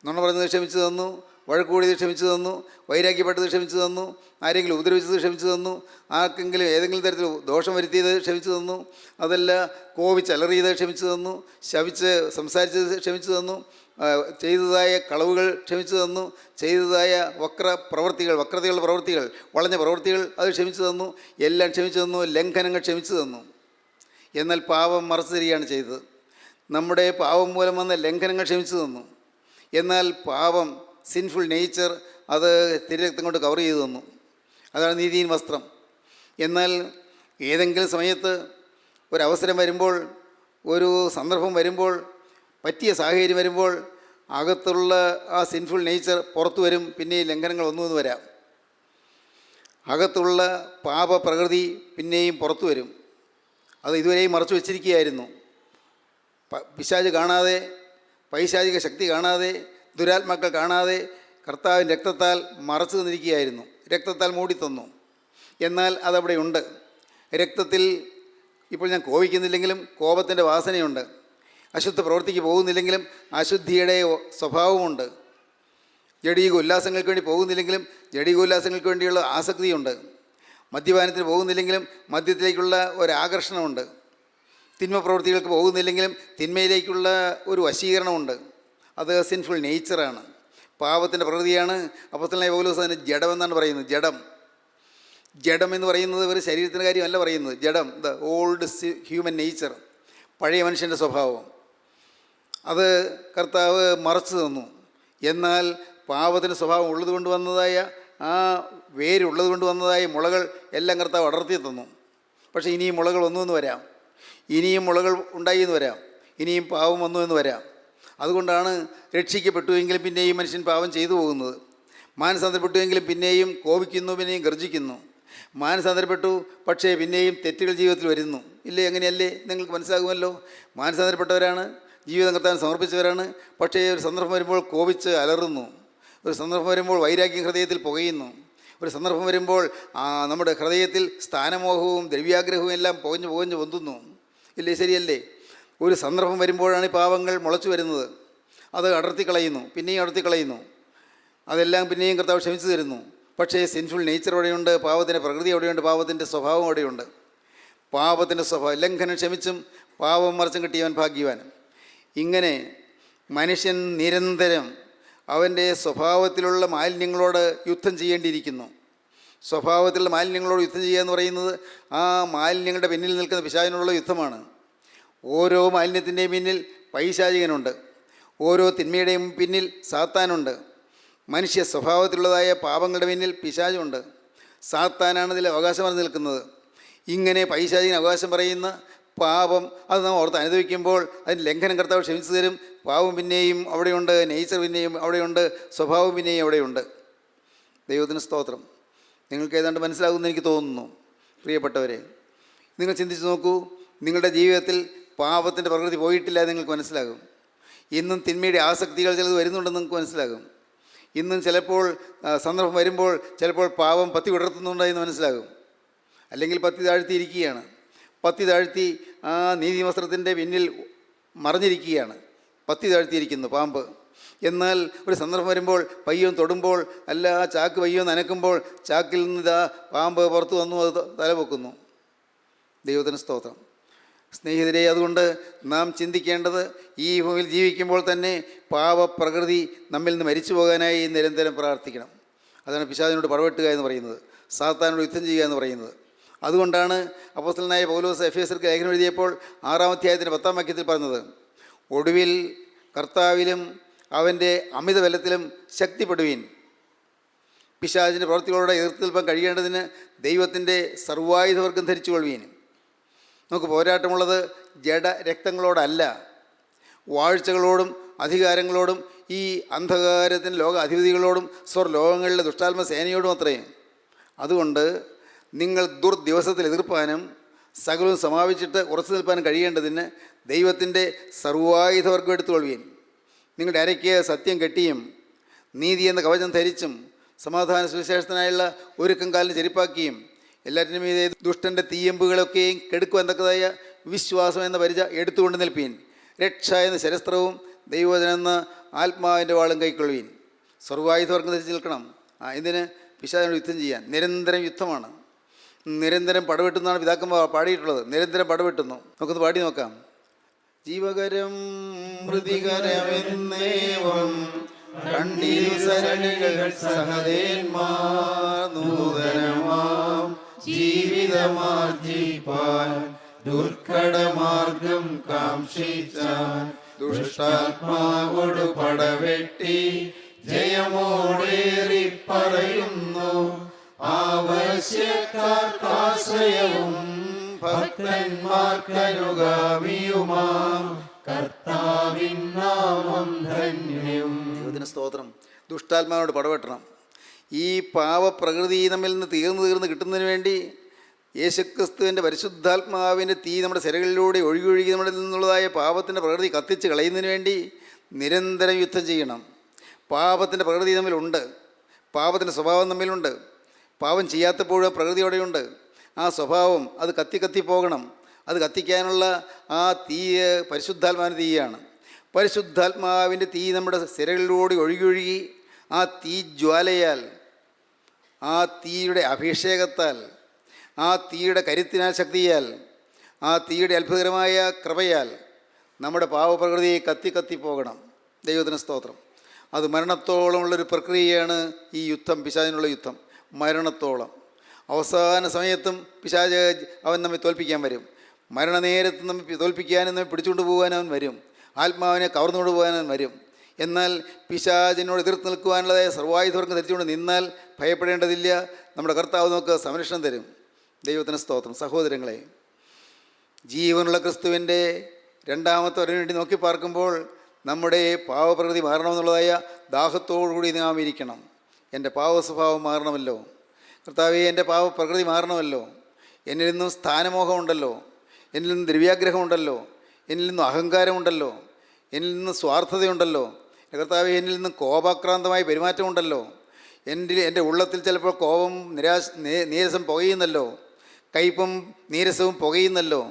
നുണ പറഞ്ഞത് ക്ഷമിച്ചു തന്നു, വഴക്കൂടിയത് ക്ഷമിച്ചു തന്നു, വൈരാഗ്യപ്പെട്ടത് ക്ഷമിച്ചു തന്നു, ആരെങ്കിലും ഉപദ്രവിച്ചത് ക്ഷമിച്ചു തന്നു, ആർക്കെങ്കിലും ഏതെങ്കിലും തരത്തിൽ ദോഷം വരുത്തിയത് ക്ഷമിച്ചു തന്നു, അതല്ല കോപിച്ചലറിയത് ക്ഷമിച്ചു തന്നു, ശപിച്ച് സംസാരിച്ചത് ക്ഷമിച്ചു തന്നു, ചെയ്തതായ കളവുകൾ ക്ഷമിച്ചു തന്നു, ചെയ്തതായ വക്രതകളുടെ പ്രവൃത്തികൾ, വളഞ്ഞ പ്രവൃത്തികൾ അത് ക്ഷമിച്ചു തന്നു, എല്ലാം ക്ഷമിച്ചു തന്നു, ലംഘനങ്ങൾ ക്ഷമിച്ചു തന്നു. എന്നാൽ പാപം മറച്ചു തരികയാണ് ചെയ്തത്. നമ്മുടെ പാപം മൂലം വന്ന ലംഘനങ്ങൾ ക്ഷമിച്ചു തന്നു. എന്നാൽ പാപം, സിൻഫുൾ നേച്ചർ, അത് തിരുരക്തം കൊണ്ട് കവർ ചെയ്തു തന്നു. അതാണ് നീതിயின் വസ്ത്രം. എന്നാൽ ഏതെങ്കിലും സമയത്ത് ഒരവസരം വരുമ്പോൾ, ഒരു സന്ദർഭം വരുമ്പോൾ, പറ്റിയ സാഹചര്യം വരുമ്പോൾ അകത്തുള്ള ആ സിൻഫുൾ നേച്ചർ പുറത്തു വരും. പിന്നെ ലംഘനങ്ങൾ ഒന്നുമെന്ന് വരാം. അകത്തുള്ള പാപപ്രകൃതി പിന്നെയും പുറത്തു വരും. അത് ഇതുവരെയും മറച്ചു വച്ചിരിക്കുകയായിരുന്നു. പിശാച് കാണാതെ, പൈശാചിക ശക്തി കാണാതെ, ദുരാത്മാക്കൾ കാണാതെ കർത്താവിൻ്റെ രക്തത്താൽ മറച്ചു തന്നിരിക്കുകയായിരുന്നു. രക്തത്താൽ മൂടിത്തന്നു. എന്നാൽ അതവിടെ ഉണ്ട്. രക്തത്തിൽ ഇപ്പോൾ ഞാൻ കോപിക്കുന്നില്ലെങ്കിലും കോപത്തിൻ്റെ വാസനയുണ്ട്. അശുദ്ധ പ്രവൃത്തിക്ക് പോകുന്നില്ലെങ്കിലും അശുദ്ധിയുടെ സ്വഭാവമുണ്ട്. ജഡീക ഉല്ലാസങ്ങൾക്ക് വേണ്ടി പോകുന്നില്ലെങ്കിലും ജഡീക ഉല്ലാസങ്ങൾക്ക് വേണ്ടിയുള്ള ആസക്തിയുണ്ട്. മദ്യപാനത്തിന് പോകുന്നില്ലെങ്കിലും മദ്യത്തിലേക്കുള്ള ഒരാകർഷണമുണ്ട്. തിന്മ പ്രവൃത്തികൾക്ക് പോകുന്നില്ലെങ്കിലും തിന്മയിലേക്കുള്ള ഒരു വശീകരണമുണ്ട്. അത് സിൻഫുൾ നേച്ചറാണ്, പാപത്തിൻ്റെ പ്രകൃതിയാണ്. അപ്പോസ്തലനായ പൗലോസ് അതിന് ജഡമെന്നാണ് പറയുന്നത്. ജഡം എന്ന് പറയുന്നത് ഒരു ശരീരത്തിൻ്റെ കാര്യമല്ല പറയുന്നത്. ജഡം, ദ ഓൾഡ് ഹ്യൂമൻ നേച്ചർ, പഴയ മനുഷ്യൻ്റെ സ്വഭാവം, അത് കർത്താവ് മറച്ചു തന്നു. എന്നാൽ പാപത്തിൻ്റെ സ്വഭാവം ഉള്ളതുകൊണ്ട് വന്നതായ, ആ വേരുള്ളത് കൊണ്ട് വന്നതായ മുളകൾ എല്ലാം കർത്താവ് അടർത്തി തന്നു. പക്ഷേ ഇനിയും മുളകൾ വന്നു എന്ന് വരാം, ഇനിയും മുളകൾ ഉണ്ടായി എന്ന് വരാം, ഇനിയും പാപം വന്നു എന്ന് വരാം. അതുകൊണ്ടാണ് രക്ഷിക്കപ്പെട്ടുവെങ്കിലും പിന്നെയും മനുഷ്യൻ പാപം ചെയ്തു പോകുന്നത്. മാനസാന്തരപ്പെട്ടുവെങ്കിലും പിന്നെയും കോപിക്കുന്നു, പിന്നെയും ഗർജിക്കുന്നു. മാനസാന്തരപ്പെട്ടു, പക്ഷേ പിന്നെയും തെറ്റുകൾ ജീവിതത്തിൽ വരുന്നു. ഇല്ലേ? അങ്ങനെയല്ലേ? നിങ്ങൾക്ക് മനസ്സിലാകുമല്ലോ. മാനസാന്തരപ്പെട്ടവരാണ്, ജീവിതം കർത്താവിന് സമർപ്പിച്ചവരാണ്. പക്ഷേ ഒരു സന്ദർഭം വരുമ്പോൾ കോപിച്ച് അലറുന്നു. ഒരു സന്ദർഭം വരുമ്പോൾ വൈരാഗ്യം ഹൃദയത്തിൽ പുകയുന്നു. ഒരു സന്ദർഭം വരുമ്പോൾ നമ്മുടെ ഹൃദയത്തിൽ സ്ഥാനമോഹവും ദ്രവ്യാഗ്രഹവും എല്ലാം പുകഞ്ഞു പൊന്തുന്നു. ഇല്ലേ? ശരിയല്ലേ? ഒരു സന്ദർഭം വരുമ്പോഴാണ് ഈ പാവങ്ങൾ മുളച്ചു വരുന്നത്. അത് അടർത്തിക്കളയുന്നു, പിന്നെയും അടർത്തിക്കളയുന്നു. അതെല്ലാം പിന്നെയും കർത്താവ് ക്ഷമിച്ചു തരുന്നു. പക്ഷേ സിൻഫുൾ നേച്ചർ അവിടെയുണ്ട്, പാപത്തിൻ്റെ പ്രകൃതി അവിടെയുണ്ട്, പാപത്തിൻ്റെ സ്വഭാവം അവിടെയുണ്ട്. പാപത്തിൻ്റെ സ്വഭാവം, ലംഘനം ക്ഷമിച്ചും പാപം മറച്ചും കിട്ടിയവൻ ഭാഗ്യവാൻ. ഇങ്ങനെ മനുഷ്യൻ നിരന്തരം അവൻ്റെ സ്വഭാവത്തിലുള്ള മാലിന്യങ്ങളോട് യുദ്ധം ചെയ്യേണ്ടിയിരിക്കുന്നു. സ്വഭാവത്തിലുള്ള മാലിന്യങ്ങളോട് യുദ്ധം ചെയ്യുക എന്ന് പറയുന്നത് ആ മാലിന്യങ്ങളുടെ പിന്നിൽ നിൽക്കുന്ന പിശാചിനുള്ള യുദ്ധമാണ്. ഓരോ മാലിന്യത്തിൻ്റെയും പിന്നിൽ പൈശാചികനുണ്ട്, ഓരോ തിന്മയുടെയും പിന്നിൽ സാത്താനുണ്ട്. മനുഷ്യ സ്വഭാവത്തിലുള്ളതായ പാപങ്ങളുടെ പിന്നിൽ പിശാചുണ്ട്. സാത്താനാണ് ഇതിൽ അവകാശം പറഞ്ഞു നിൽക്കുന്നത്. ഇങ്ങനെ പൈശാചികന് അവകാശം പറയുന്ന പാപം അത് നാം ഓർത്ത് അനുഭവിക്കുമ്പോൾ അതിന് ലംഘനം കർത്താവ് ക്ഷമിച്ചു തരും. പാപം പിന്നെയും അവിടെയുണ്ട്, നേച്ചർ പിന്നെയും അവിടെയുണ്ട്, സ്വഭാവം പിന്നെയും അവിടെയുണ്ട്. ദൈവത്തിന് സ്തോത്രം. നിങ്ങൾക്ക് ഏതാണ്ട് മനസ്സിലാകുമെന്ന് എനിക്ക് തോന്നുന്നു. പ്രിയപ്പെട്ടവരെ, നിങ്ങൾ ചിന്തിച്ച് നോക്കൂ. നിങ്ങളുടെ ജീവിതത്തിൽ പാപത്തിൻ്റെ പ്രകൃതി പോയിട്ടില്ല എന്ന് നിങ്ങൾക്ക് മനസ്സിലാകും. ഇന്നും തിന്മയുടെ ആസക്തികൾ ചിലത് വരുന്നുണ്ടെന്ന് നിങ്ങൾക്ക് മനസ്സിലാകും. ഇന്നും ചിലപ്പോൾ സന്ദർഭം വരുമ്പോൾ ചിലപ്പോൾ പാപം പത്തി വിടർത്തുന്നുണ്ട് എന്ന് മനസ്സിലാകും. അല്ലെങ്കിൽ പത്തി താഴ്ത്തിയിരിക്കുകയാണ്. പത്തി താഴ്ത്തി ആ നീതിവസ്ത്രത്തിൻ്റെ പിന്നിൽ മറഞ്ഞിരിക്കുകയാണ്. പത്തി താഴ്ത്തിയിരിക്കുന്നു പാമ്പ്. എന്നാൽ ഒരു സന്ദർഭം വരുമ്പോൾ പയ്യൊന്ന് തൊടുമ്പോൾ, അല്ല ആ ചാക്ക് പയ്യൊന്ന് അനക്കുമ്പോൾ ചാക്കിൽ നിന്ന് ഇതാ പാമ്പ് പുറത്തു വന്നു, അത് തലപൊക്കുന്നു. ദൈവത്തിന് സ്തോത്രം. സ്നേഹിതരെ, അതുകൊണ്ട് നാം ചിന്തിക്കേണ്ടത് ഈ ഭൂമിയിൽ ജീവിക്കുമ്പോൾ തന്നെ പാപപ്രകൃതി നമ്മിൽ നിന്ന് മരിച്ചു പോകാനായി നിരന്തരം പ്രാർത്ഥിക്കണം. അതാണ് പിശാചിനോട് പടവെട്ടുക എന്ന് പറയുന്നത്, സാത്താനോട് യുദ്ധം ചെയ്യുക എന്ന് പറയുന്നത്. അതുകൊണ്ടാണ് അപ്പോസ്തലനായ പൗലോസ് എഫേസ്യർക്ക് ലേഖനം എഴുതിയപ്പോൾ 6-ാം അധ്യായത്തിൻ്റെ 10-ാം വാക്യത്തിൽ പറഞ്ഞത്, ഒടുവിൽ കർത്താവിലും അവൻ്റെ അമിത ബലത്തിലും ശക്തിപ്പെടുവീൻ. പിശാചിൻ്റെ പ്രവൃത്തികളോടെ എതിർത്ത് നിൽപ്പാൻ കഴിയേണ്ടതിന് ദൈവത്തിൻ്റെ സർവായുധവർഗം ധരിച്ചുകൊള്ളുവീൻ. നമുക്ക് പോരാട്ടമുള്ളത് ജഡരക്തങ്ങളോടല്ല, വാഴ്ചകളോടും അധികാരങ്ങളോടും ഈ അന്ധകാരത്തിൻ്റെ ലോക അധിപതികളോടും സ്വർലോകങ്ങളിലെ ദുഷ്ടാത്മ സേനയോടും അത്രേ. അതുകൊണ്ട് നിങ്ങൾ ദുർദിവസത്തിൽ എതിർപ്പാനും സകലവും സമാപിച്ചിട്ട് ഉറച്ചു നിൽപ്പാനും കഴിയേണ്ടതിന് ദൈവത്തിൻ്റെ സർവായുധവർഗം എടുത്തുകൊള്ളുവീൻ. നിങ്ങളുടെ അരയ്ക്ക് സത്യം കെട്ടിയും നീതി എന്ന കവചം ധരിച്ചും സമാധാന സുവിശേഷത്തിനായുള്ള ഒരുക്കം കാലിന് ചെരിപ്പാക്കിയും എല്ലാറ്റിനും മീതെ ദുഷ്ടൻ്റെ തീയമ്പുകളൊക്കെയും കെടുക്കുവാൻ തക്കതായ വിശ്വാസം എന്ന പരിച എടുത്തുകൊണ്ട് നിൽപ്പീൻ. രക്ഷ എന്ന ശരസ്ത്രവും ദൈവവചനം എന്ന ആത്മാവിൻ്റെ വാളും കൈക്കൊള്ളുവീൻ. സർവായുധവർഗം ധരിച്ച് നിൽക്കണം. ഇതിന് പിശാചിനോട് യുദ്ധം ചെയ്യാൻ നിരന്തരം യുദ്ധമാണ്. നിരന്തരം പടവെട്ടുന്നതാണ് പിതാക്കന്മാർ പാടിയിട്ടുള്ളത്. നിരന്തരം പടവെട്ടുന്നു. നമുക്കൊന്ന് പാടി നോക്കാം. ജീവകരം മൃതികരമെന്നേവം കണ്ടിരു സരണികൾ സഹദേന്മാർ നൂതനമാം ജീവിതമാർജിപ്പാൻ ദുർഘടമാർഗം കാംക്ഷിച്ചാൻ ദുഷ്ടാത്മാവോട് പടവെട്ടി ജയമോടേറി പറയുന്നു. ആവശ്യക്കാർക്കാശ്രയവും ഭക്തന്മാർക്കനുഗാമിയുമാം കർത്താവിൻ നാമം ധന്യം. ദൈവത്തിന് സ്തോത്രം. ദുഷ്ടാത്മാവിനോട് പടവെട്ടണം. ഈ പാവപ്രകൃതി നമ്മിൽ നിന്ന് തീർന്ന് കിട്ടുന്നതിന് വേണ്ടി യേശുക്രിസ്തുവിൻ്റെ പരിശുദ്ധാത്മാവിൻ്റെ തീ നമ്മുടെ സിരകളിലൂടെ ഒഴുകി നമ്മുടെ നിന്നുള്ളതായ പാപത്തിൻ്റെ പ്രകൃതി കത്തിച്ച് കളയുന്നതിന് വേണ്ടി നിരന്തരം യുദ്ധം ചെയ്യണം. പാപത്തിൻ്റെ പ്രകൃതി നമ്മിലുണ്ട്, പാപത്തിൻ്റെ സ്വഭാവം നമ്മിലുണ്ട്. പാപം ചെയ്യാത്തപ്പോഴും പ്രകൃതിയോടെയുണ്ട്. ആ സ്വഭാവം അത് കത്തി പോകണം. അത് കത്തിക്കാനുള്ള ആ തീ പരിശുദ്ധാത്മാവിൻ്റെ തീയാണ്. പരിശുദ്ധാത്മാവിൻ്റെ തീ നമ്മുടെ സിരകളിലൂടെ ഒഴുകി ആ തീ ജ്വാലയാൽ, ആ തീയുടെ അഭിഷേകത്താൽ, ആ തീയുടെ കരുത്തിനാൽ ശക്തിയാൽ, ആ തീയുടെ അത്ഭുതകരമായ കൃപയാൽ നമ്മുടെ പാവപ്രകൃതി കത്തി പോകണം. ദൈവത്തിന് സ്തോത്രം. അത് മരണത്തോളമുള്ളൊരു പ്രക്രിയയാണ് ഈ യുദ്ധം, പിശാചിനുള്ള യുദ്ധം. മരണത്തോളം. അവസാന സമയത്തും പിശാച് അവൻ നമ്മെ തോൽപ്പിക്കാൻ വരും. മരണനേരത്ത് നമ്മെ തോൽപ്പിക്കാനും നമ്മെ പിടിച്ചുകൊണ്ട് പോകാൻ അവൻ വരും. ആത്മാവിനെ കവർന്നുകൊണ്ട് പോകാൻ അവൻ വരും. എന്നാൽ പിശാചിനോട് എതിർത്ത് നിൽക്കുവാനുള്ളതായ സർവായുധവർഗം ധരിച്ചുകൊണ്ട് നിന്നാൽ ഭയപ്പെടേണ്ടതില്ല. നമ്മുടെ കർത്താവ് നമുക്ക് സംരക്ഷണം തരും. ദൈവത്തിന് സ്തോത്രം. സഹോദരങ്ങളെ, ജീവനുള്ള ക്രിസ്തുവിൻ്റെ രണ്ടാമത്തെ വരവിന് വേണ്ടി നോക്കി പാർക്കുമ്പോൾ നമ്മുടെ പാവപ്രകൃതി മാറണമെന്നുള്ളതായ ദാഹത്തോടുകൂടി നാം ഇരിക്കണം. എൻ്റെ പാവസ്വഭാവം മാറണമല്ലോ കർത്താവേ, എൻ്റെ പാവപ്രകൃതി മാറണമല്ലോ. എന്നിൽ നിന്നും സ്ഥാനമോഹമുണ്ടല്ലോ, എന്നിൽ നിന്നും ദ്രവ്യാഗ്രഹമുണ്ടല്ലോ, എന്നിൽ നിന്നും അഹങ്കാരമുണ്ടല്ലോ, എന്നിൽ നിന്നും സ്വാർത്ഥതയുണ്ടല്ലോ. കർത്താവേ, എന്നിൽ നിന്നും കോപാക്രാന്തമായ പെരുമാറ്റമുണ്ടല്ലോ. എൻ്റെ ഉള്ളത്തിൽ ചിലപ്പോൾ കോപം, നീരസം പുകയുന്നല്ലോ, കയ്പും നീരസവും പുകയുന്നല്ലോ.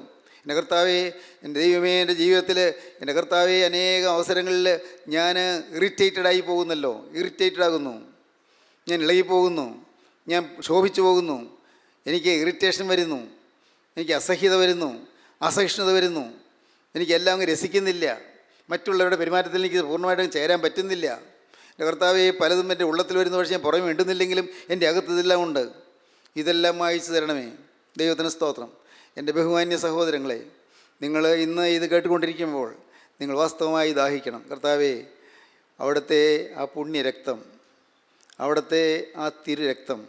എൻ്റെ കർത്താവേ, എൻ്റെ ദൈവമേ, എൻ്റെ ജീവിതത്തിൽ എൻ്റെ കർത്താവേ അനേകം അവസരങ്ങളിൽ ഞാൻ ഇറിറ്റേറ്റഡായി പോകുന്നല്ലോ. ഇറിറ്റേറ്റഡാകുന്നു, ഞാൻ ഇളകിപ്പോകുന്നു, ഞാൻ ശോഭിച്ചു പോകുന്നു, എനിക്ക് ഇറിറ്റേഷൻ വരുന്നു, എനിക്ക് അസഹ്യത വരുന്നു, അസഹിഷ്ണുത വരുന്നു, എനിക്കെല്ലാം അങ്ങ് രസിക്കുന്നില്ല, മറ്റുള്ളവരുടെ പെരുമാറ്റത്തിൽ എനിക്ക് പൂർണ്ണമായിട്ടും ചേരാൻ പറ്റുന്നില്ല. എൻ്റെ കർത്താവേ, പലതും എൻ്റെ ഉള്ളത്തിൽ വരുന്ന പക്ഷേ ഞാൻ പുറമെ മിണ്ടുന്നില്ലെങ്കിലും എൻ്റെ അകത്ത് ഇതെല്ലാം ഉണ്ട്. ഇതെല്ലാം വായിച്ചു തരണമേ. ദൈവത്തിന് സ്തോത്രം. എൻ്റെ ബഹുമാന്യ സഹോദരങ്ങളെ, നിങ്ങൾ ഇന്ന് ഇത് കേട്ടുകൊണ്ടിരിക്കുമ്പോൾ നിങ്ങൾ വാസ്തവമായി ദാഹിക്കണം. കർത്താവേ, അവിടുത്തെ ആ പുണ്യരക്തം, അവിടുത്തെ ആ തിരുരക്തം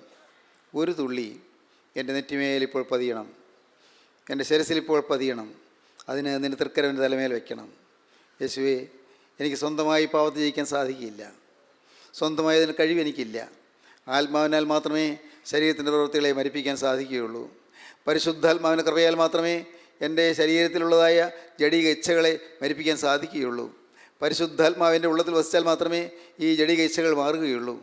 ഒരു തുള്ളി എൻ്റെ നെറ്റിമേലിപ്പോൾ പതിയണം, എൻ്റെ ശിരസിലിപ്പോൾ പതിയണം. അതിന് നിൻ്റെ തൃക്കരവിൻ്റെ തലമേൽ വയ്ക്കണം. യേശുവേ, എനിക്ക് സ്വന്തമായി പാവത്ത് ജയിക്കാൻ സാധിക്കില്ല, സ്വന്തമായി അതിന് കഴിവെനിക്കില്ല. ആത്മാവിനാൽ മാത്രമേ ശരീരത്തിൻ്റെ പ്രവൃത്തികളെ മരിപ്പിക്കാൻ സാധിക്കുകയുള്ളൂ. പരിശുദ്ധാത്മാവിൻ്റെ കൃപയാൽ മാത്രമേ എൻ്റെ ശരീരത്തിലുള്ളതായ ജഡിക ഇച്ഛകളെ മരിപ്പിക്കാൻ സാധിക്കുകയുള്ളൂ. പരിശുദ്ധാത്മാവിൻ്റെ ഉള്ളത്തിൽ വസിച്ചാൽ മാത്രമേ ഈ ജഡിക ഇച്ഛകൾ മാറുകയുള്ളൂ.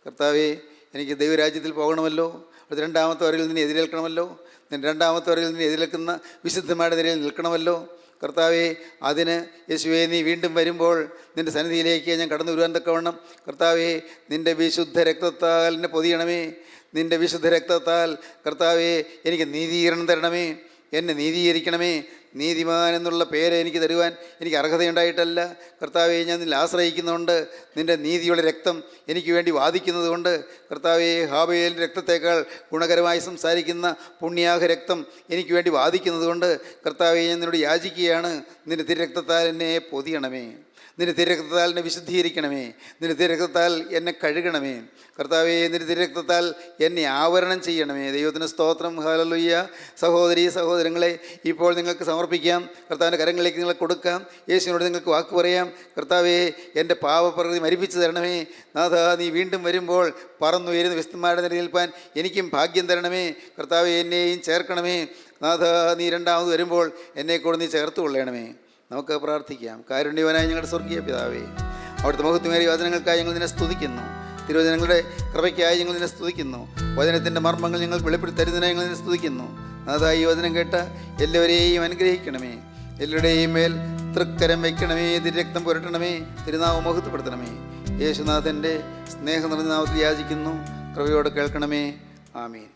കർത്താവേ, എനിക്ക് ദൈവരാജ്യത്തിൽ പോകണമല്ലോ, അത് രണ്ടാമത്തെ വരയിൽ നിന്ന് എതിരേൽക്കണമല്ലോ, നിൻ്റെ രണ്ടാമത്തെ വരയിൽ നിന്ന് എതിരേൽക്കുന്ന വിശുദ്ധന്മാരുടെ നിരയിൽ നിൽക്കണമല്ലോ. കർത്താവേ, അതിന് യേശുവേ, നീ വീണ്ടും വരുമ്പോൾ നിൻ്റെ സന്നിധിയിലേക്ക് ഞാൻ കടന്നു വരുവാൻ തക്കവണ്ണം കർത്താവേ, നിൻ്റെ വിശുദ്ധ രക്തത്താൽ എന്നെ പൊതിയണമേ. നിൻ്റെ വിശുദ്ധ രക്തത്താൽ കർത്താവേ, എനിക്ക് നീതീകരണം തരണമേ, എന്നെ നീതീകരിക്കണമേ. നീതിമാൻ എന്നുള്ള പേര് എനിക്ക് തരുവാൻ എനിക്ക് അർഹതയുണ്ടായിട്ടല്ല കർത്താവേ, ഞാൻ നിന്നിൽ ആശ്രയിക്കുന്നുണ്ട്. നിൻ്റെ നീതിയുടെ രക്തം എനിക്ക് വേണ്ടി വാദിക്കുന്നത് കൊണ്ട് കർത്താവേ, ഹാബേലിൻ്റെ രക്തത്തേക്കാൾ ഗുണകരമായി സംസാരിക്കുന്ന പുണ്യാഹ രക്തം എനിക്ക് വേണ്ടി വാദിക്കുന്നത് കൊണ്ട് കർത്താവേ, ഞാൻ നിന്നോട് യാചിക്കുകയാണ്. നിൻ്റെ തിരുരക്തത്താൽ എന്നെ പൊതിയണമേ. നിന്റെ തിരക്തത്താൽ എന്നെ വിശുദ്ധീകരിക്കണമേ. നിന്റെ തിരക്തത്താൽ എന്നെ കഴുകണമേ. കർത്താവേ, നിന്റെ തിരക്തത്താൽ എന്നെ ആവരണം ചെയ്യണമേ. ദൈവത്തിന് സ്തോത്രം. ഹല്ലേലൂയ. സഹോദരീ സഹോദരങ്ങളെ, ഇപ്പോൾ നിങ്ങൾക്ക് സമർപ്പിക്കാം. കർത്താവിൻ്റെ കരങ്ങളിലേക്ക് നിങ്ങൾ കൊടുക്കാം. യേശുവിനോട് നിങ്ങൾക്ക് വാക്ക് പറയാം. കർത്താവേ, എൻ്റെ പാപപ്രകൃതി മരിപ്പിച്ചു തരണമേ. നാഥ, നീ വീണ്ടും വരുമ്പോൾ പറന്നുയരുന്ന വിശുദ്ധന്മാരുടെ നിലയിൽ നിൽപ്പാൻ എനിക്കും ഭാഗ്യം തരണമേ. കർത്താവേ, എന്നെയും ചേർക്കണമേ. നാഥ, നീ രണ്ടാമത് വരുമ്പോൾ എന്നെക്കൂടെ നീ ചേർത്ത് കൊള്ളണമേ. നമുക്ക് പ്രാർത്ഥിക്കാം. കാരുണ്യവനായ ഞങ്ങളുടെ സ്വർഗീയ പിതാവേ, അവിടുത്തെ മഹത്വമേറിയ വചനങ്ങൾക്കായി ഞങ്ങൾ നിന്നെ സ്തുതിക്കുന്നു. തിരുവചനങ്ങളുടെ കൃപയ്ക്കായി ഞങ്ങൾ നിന്നെ സ്തുതിക്കുന്നു. വചനത്തിൻ്റെ മർമ്മങ്ങൾ ഞങ്ങൾ വെളിപ്പെടുത്തരുന്നതിനായി ഞങ്ങൾ നിന്നെ സ്തുതിക്കുന്നു. നാഥ, ഈ വചനം കേട്ട എല്ലാവരെയും അനുഗ്രഹിക്കണമേ. എല്ലാവരുടെയും മേൽ തൃക്കരം വയ്ക്കണമേ. തിരുരക്തം പുരട്ടണമേ. തിരുനാമം മഹത്വപ്പെടുത്തണമേ. യേശുനാഥൻ്റെ സ്നേഹം നിറഞ്ഞ നാമത്തിൽ യാചിക്കുന്നു. കൃപയോടെ കേൾക്കണമേ. ആമീൻ.